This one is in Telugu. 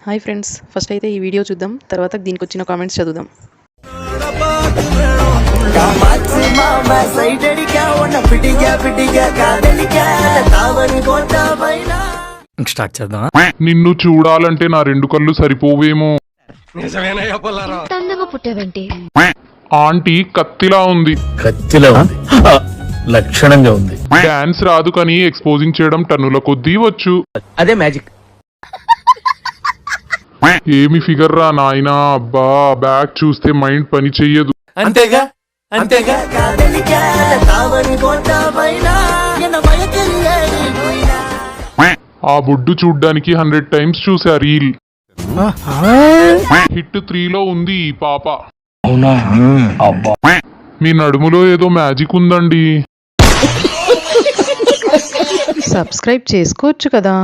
హాయ్ ఫ్రెండ్స్, ఫస్ట్ అయితే ఈ వీడియో చూద్దాం, తర్వాత దీనికి వచ్చిన కామెంట్స్ చదువుదాం. స్టార్ట్ చేద్దాం. నిన్ను చూడాలంటే నా 2 కళ్ళు సరిపోవేమో. పుట్టేవేంటి? ఆంటీ కత్తిలా ఉంది. కత్తిలో ఉంది, లక్షణంగా ఉంది. డాన్స్ రాదు కానీ ఎక్స్పోజింగ్ చేయడం టన్నుల కొద్దీ వచ్చు. అదే మ్యాజిక్. ఏమి ఫిగర్ రా నాయనా. అబ్బా, బ్యాక్ చూస్తే మైండ్ పని చెయ్యదు. అంతేగా అంతేగా. ఆ బొడ్డు చూడ్డానికి 100 టైమ్స్ చూసా రీల్. హిట్ 3లో ఉంది ఈ పాప. మీ నడుములో ఏదో మ్యాజిక్ ఉందండి. సబ్స్క్రైబ్ చేసుకోవచ్చు కదా.